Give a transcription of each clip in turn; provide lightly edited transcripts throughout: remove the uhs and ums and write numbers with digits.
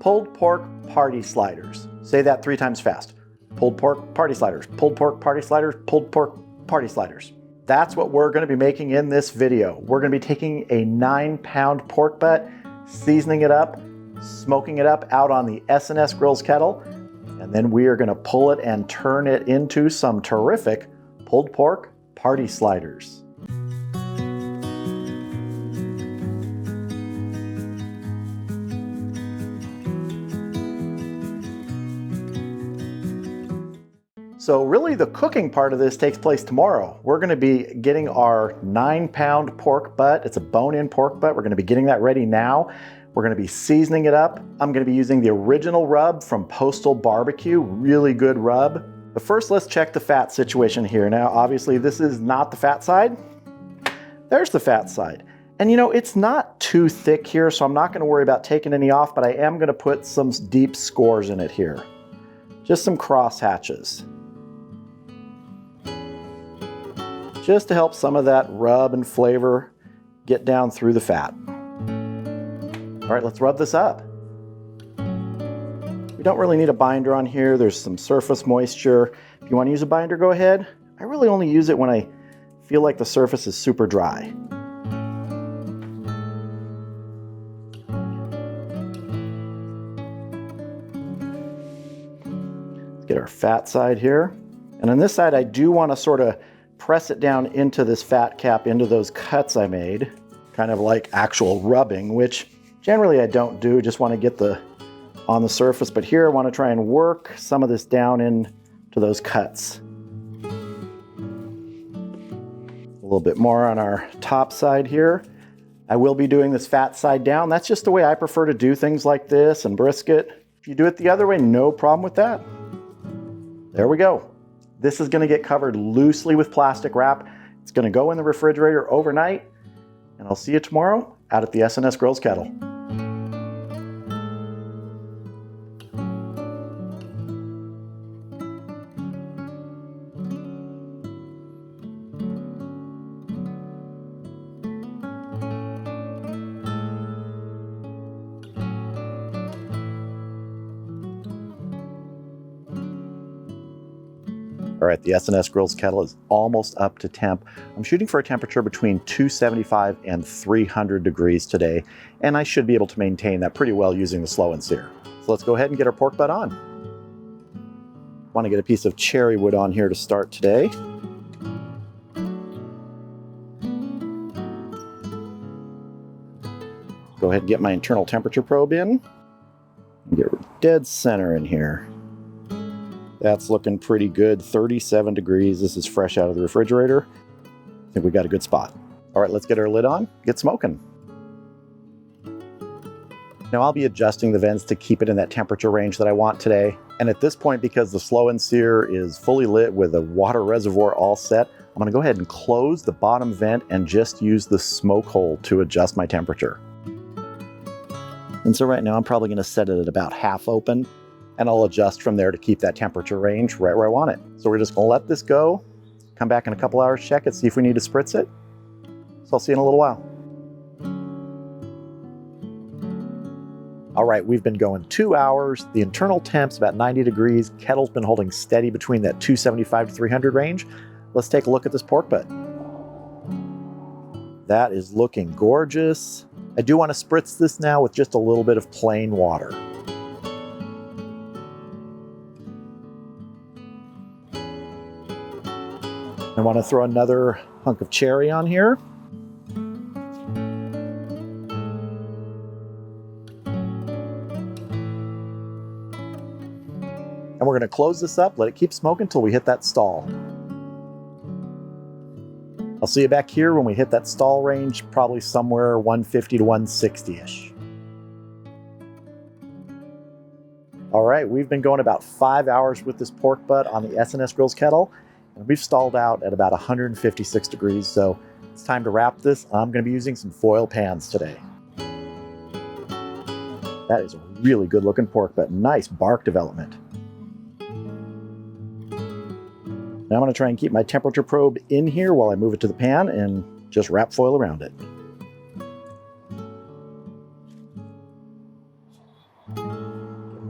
pulled pork party sliders. Say that 3 times fast. Pulled pork party sliders, pulled pork party sliders, pulled pork party sliders. That's what we're going to be making in this video. We're going to be taking a 9-pound pork butt, seasoning it up, smoking it up out on the SnS Grills Kettle, and then we are going to pull it and turn it into some terrific pulled pork party sliders. So really the cooking part of this takes place tomorrow. We're going to be getting our 9-pound pork butt. It's a bone-in pork butt. We're going to be getting that ready now. We're going to be seasoning it up. I'm going to be using the original rub from Postal Barbecue. Really good rub. But first, let's check the fat situation here. Now, obviously, this is not the fat side. There's the fat side. And you know, it's not too thick here, so I'm not going to worry about taking any off, but I am going to put some deep scores in it here. Just some cross hatches. Just to help some of that rub and flavor get down through the fat. All right, let's rub this up. We don't really need a binder on here. There's some surface moisture. If you want to use a binder, go ahead. I really only use it when I feel like the surface is super dry. Let's get our fat side here. And on this side, I do want to sort of press it down into this fat cap, into those cuts I made, kind of like actual rubbing, which generally I don't do, just want to get on the surface. But here I want to try and work some of this down into those cuts. A little bit more on our top side here. I will be doing this fat side down. That's just the way I prefer to do things like this and brisket. If you do it the other way, no problem with that. There we go. This is going to get covered loosely with plastic wrap. It's going to go in the refrigerator overnight, and I'll see you tomorrow out at the SnS Grills Kettle. All right, the SnS Grills Kettle is almost up to temp. I'm shooting for a temperature between 275 and 300 degrees today, and I should be able to maintain that pretty well using the slow and sear. So let's go ahead and get our pork butt on. Want to get a piece of cherry wood on here to start today. Go ahead and get my internal temperature probe in. And get dead center in here. That's looking pretty good, 37 degrees. This is fresh out of the refrigerator. I think we got a good spot. All right, let's get our lid on, get smoking. Now I'll be adjusting the vents to keep it in that temperature range that I want today. And at this point, because the slow and sear is fully lit with a water reservoir all set, I'm gonna go ahead and close the bottom vent and just use the smoke hole to adjust my temperature. And so right now I'm probably gonna set it at about half open, and I'll adjust from there to keep that temperature range right where I want it. So we're just gonna let this go, come back in a couple hours, check it, see if we need to spritz it. So I'll see you in a little while. All right, we've been going 2 hours. The internal temp's about 90 degrees. Kettle's been holding steady between that 275 to 300 range. Let's take a look at this pork butt. That is looking gorgeous. I do want to spritz this now with just a little bit of plain water. I want to throw another hunk of cherry on here. And we're going to close this up, let it keep smoking until we hit that stall. I'll see you back here when we hit that stall range, probably somewhere 150 to 160-ish. All right, we've been going about 5 hours with this pork butt on the SnS Grills Kettle. And we've stalled out at about 156 degrees, so it's time to wrap this. I'm going to be using some foil pans today. That is a really good looking pork butt, nice bark development. Now I'm going to try and keep my temperature probe in here while I move it to the pan and just wrap foil around it.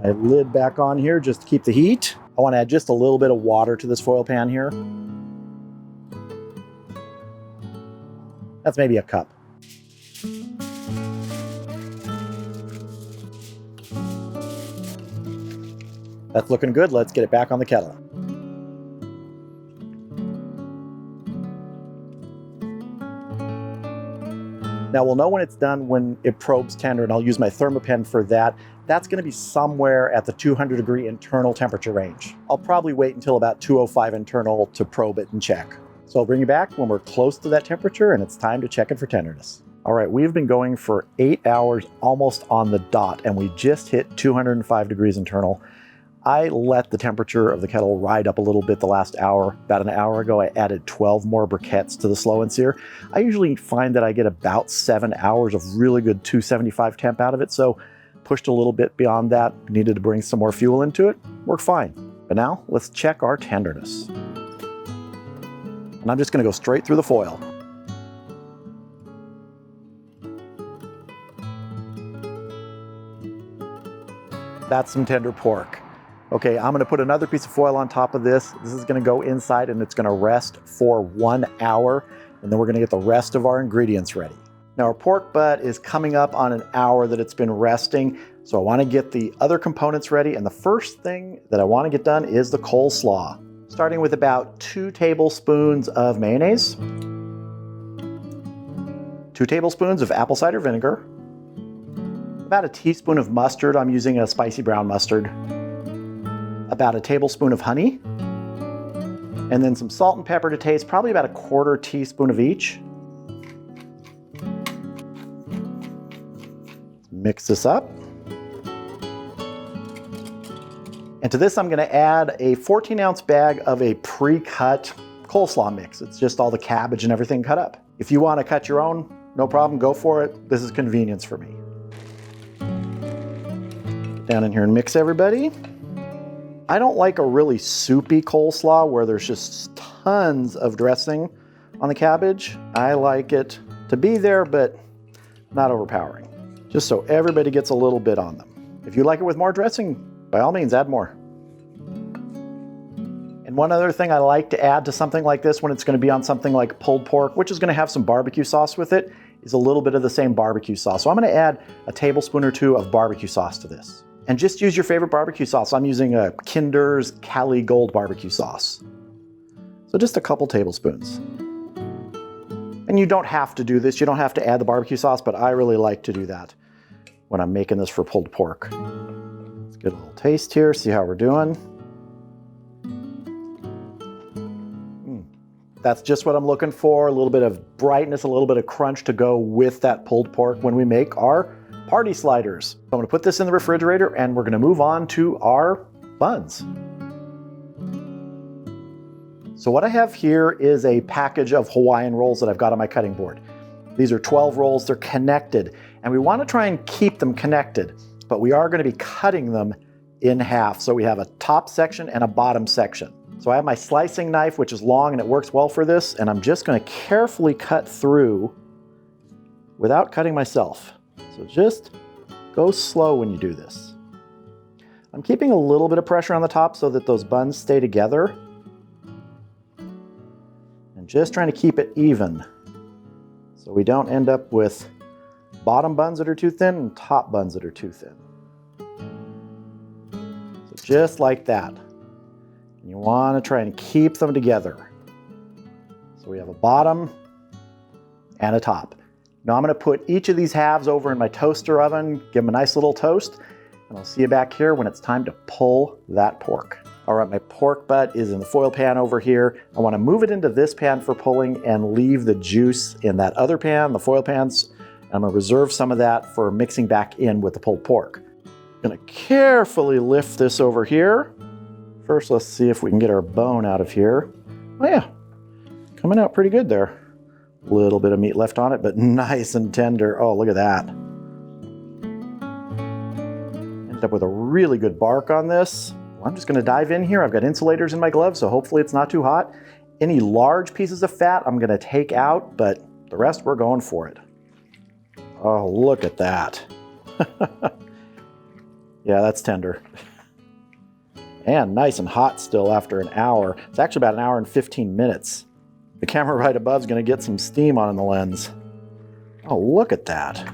My lid back on here just to keep the heat. I want to add just a little bit of water to this foil pan here. That's maybe a cup. That's looking good. Let's get it back on the kettle. Now we'll know when it's done when it probes tender, and I'll use my thermopen for that. That's going to be somewhere at the 200-degree internal temperature range. I'll probably wait until about 205 internal to probe it and check. So I'll bring you back when we're close to that temperature and it's time to check it for tenderness. All right, we've been going for 8 hours almost on the dot, and we just hit 205 degrees internal. I let the temperature of the kettle ride up a little bit the last hour. About an hour ago, I added 12 more briquettes to the slow and sear. I usually find that I get about 7 hours of really good 275 temp out of it, so pushed a little bit beyond that. Needed to bring some more fuel into it. Worked fine. But now, let's check our tenderness. And I'm just going to go straight through the foil. That's some tender pork. Okay, I'm going to put another piece of foil on top of this. This is going to go inside and it's going to rest for 1 hour, and then we're going to get the rest of our ingredients ready. Now our pork butt is coming up on an hour that it's been resting, so I want to get the other components ready, and the first thing that I want to get done is the coleslaw. Starting with about 2 tablespoons of mayonnaise, 2 tablespoons of apple cider vinegar, about a teaspoon of mustard. I'm using a spicy brown mustard. About a tablespoon of honey, and then some salt and pepper to taste, probably about a 1/4 teaspoon of each. Mix this up. And to this I'm going to add a 14-ounce bag of a pre-cut coleslaw mix. It's just all the cabbage and everything cut up. If you want to cut your own, no problem, go for it. This is convenience for me. Get down in here and mix everybody. I don't like a really soupy coleslaw where there's just tons of dressing on the cabbage. I like it to be there, but not overpowering. Just so everybody gets a little bit on them. If you like it with more dressing, by all means, add more. And one other thing I like to add to something like this when it's going to be on something like pulled pork, which is going to have some barbecue sauce with it, is a little bit of the same barbecue sauce. So I'm going to add a tablespoon or 2 of barbecue sauce to this. And just use your favorite barbecue sauce. I'm using a Kinder's Cali Gold barbecue sauce. So just a couple tablespoons. And you don't have to do this. You don't have to add the barbecue sauce, but I really like to do that when I'm making this for pulled pork. Let's get a little taste here, see how we're doing. That's just what I'm looking for. A little bit of brightness, a little bit of crunch to go with that pulled pork when we make our party sliders. So I'm going to put this in the refrigerator and we're going to move on to our buns. So what I have here is a package of Hawaiian rolls that I've got on my cutting board. These are 12 rolls, they're connected, and we want to try and keep them connected, but we are going to be cutting them in half. So we have a top section and a bottom section. So I have my slicing knife, which is long and it works well for this, and I'm just going to carefully cut through without cutting myself. So just go slow when you do this. I'm keeping a little bit of pressure on the top so that those buns stay together. And just trying to keep it even so we don't end up with bottom buns that are too thin and top buns that are too thin. So just like that. And you want to try and keep them together. So we have a bottom and a top. Now I'm going to put each of these halves over in my toaster oven, give them a nice little toast, and I'll see you back here when it's time to pull that pork. All right, my pork butt is in the foil pan over here. I want to move it into this pan for pulling and leave the juice in that other pan, the foil pans. I'm going to reserve some of that for mixing back in with the pulled pork. I'm going to carefully lift this over here. First, let's see if we can get our bone out of here. Oh yeah, coming out pretty good there. A little bit of meat left on it, but nice and tender. Oh, look at that. Ended up with a really good bark on this. Well, I'm just going to dive in here. I've got insulators in my gloves, so hopefully it's not too hot. Any large pieces of fat I'm going to take out, but the rest we're going for it. Oh, look at that. Yeah, that's tender. And nice and hot still after an hour. It's actually about an hour and 15 minutes. The camera right above is going to get some steam on the lens. Oh, look at that.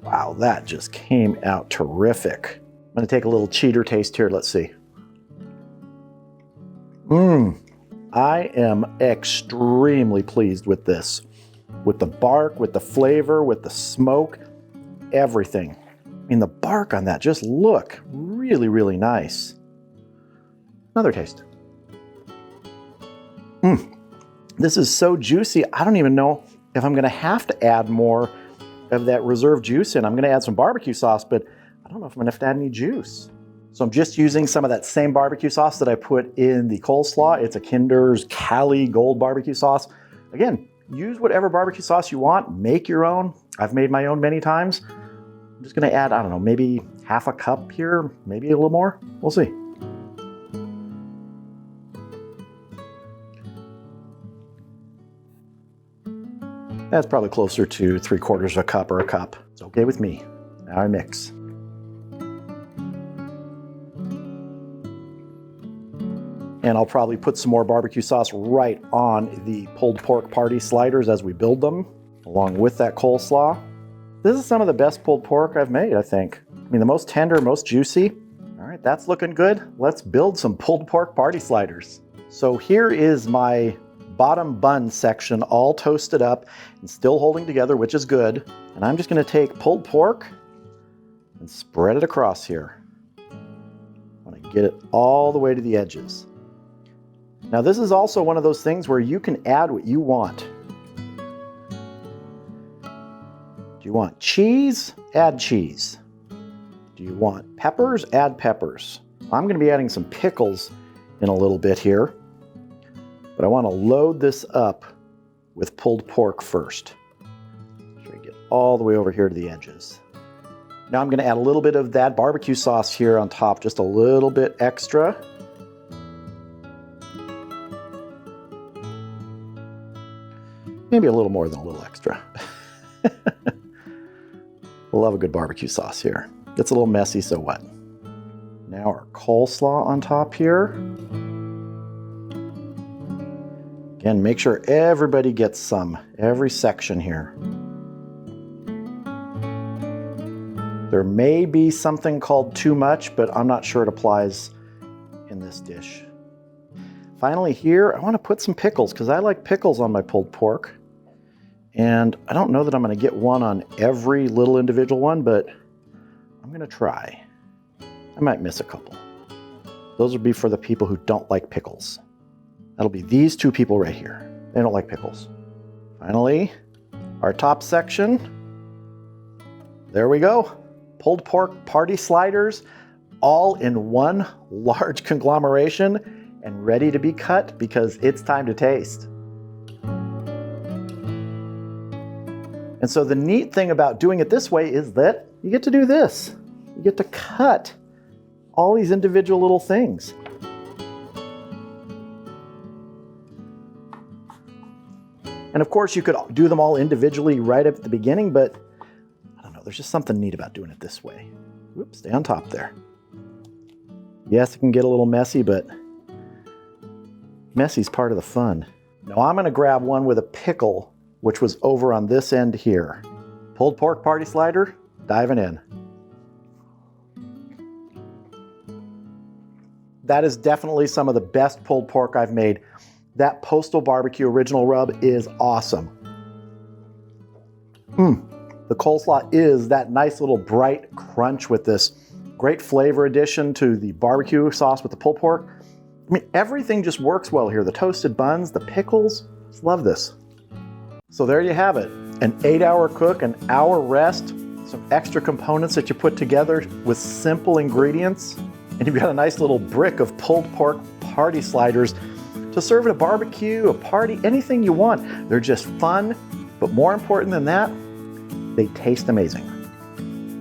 Wow, that just came out terrific. I'm going to take a little cheater taste here. Let's see. I am extremely pleased with this. With the bark, with the flavor, with the smoke, everything. I mean, the bark on that, just look, really, really nice. Another taste. This is so juicy, I don't even know if I'm gonna have to add more of that reserve juice in. I'm gonna add some barbecue sauce, but I don't know if I'm gonna have to add any juice. So I'm just using some of that same barbecue sauce that I put in the coleslaw. It's a Kinder's Cali Gold barbecue sauce. Again, use whatever barbecue sauce you want, make your own. I've made my own many times. I'm just gonna add, I don't know, maybe half a cup here, maybe a little more, we'll see. That's probably closer to 3/4 of a cup or a cup. It's okay with me. Now I mix. And I'll probably put some more barbecue sauce right on the pulled pork party sliders as we build them, along with that coleslaw. This is some of the best pulled pork I've made, I think. I mean, the most tender, most juicy. All right, that's looking good. Let's build some pulled pork party sliders. So here is my bottom bun section all toasted up and still holding together, which is good. And I'm just gonna take pulled pork and spread it across here. I wanna get it all the way to the edges. Now this is also one of those things where you can add what you want. Do you want cheese? Add cheese. Do you want peppers? Add peppers. I'm gonna be adding some pickles in a little bit here. But I want to load this up with pulled pork first. So we get all the way over here to the edges. Now I'm going to add a little bit of that barbecue sauce here on top, just a little bit extra. Maybe a little more than a little extra. Love a good barbecue sauce here. It's a little messy, so what? Now our coleslaw on top here. Again, make sure everybody gets some, every section here. There may be something called too much, but I'm not sure it applies in this dish. Finally here, I want to put some pickles because I like pickles on my pulled pork. And I don't know that I'm going to get one on every little individual one, but I'm going to try. I might miss a couple. Those would be for the people who don't like pickles. That'll be these two people right here. They don't like pickles. Finally, our top section. There we go. Pulled pork party sliders, all in one large conglomeration and ready to be cut because it's time to taste. And so the neat thing about doing it this way is that you get to do this. You get to cut all these individual little things. And of course, you could do them all individually right at the beginning, but I don't know, there's just something neat about doing it this way. Whoops, stay on top there. Yes, it can get a little messy, but messy's part of the fun. Now I'm gonna grab one with a pickle, which was over on this end here. Pulled pork party slider, diving in. That is definitely some of the best pulled pork I've made. That Postal Barbecue Original Rub is awesome. The coleslaw is that nice little bright crunch with this great flavor addition to the barbecue sauce with the pulled pork. I mean, everything just works well here. The toasted buns, the pickles, just love this. So there you have it. An 8-hour cook, an hour rest, some extra components that you put together with simple ingredients, and you've got a nice little brick of pulled pork party sliders to serve at a barbecue, a party, anything you want. They're just fun, but more important than that, they taste amazing.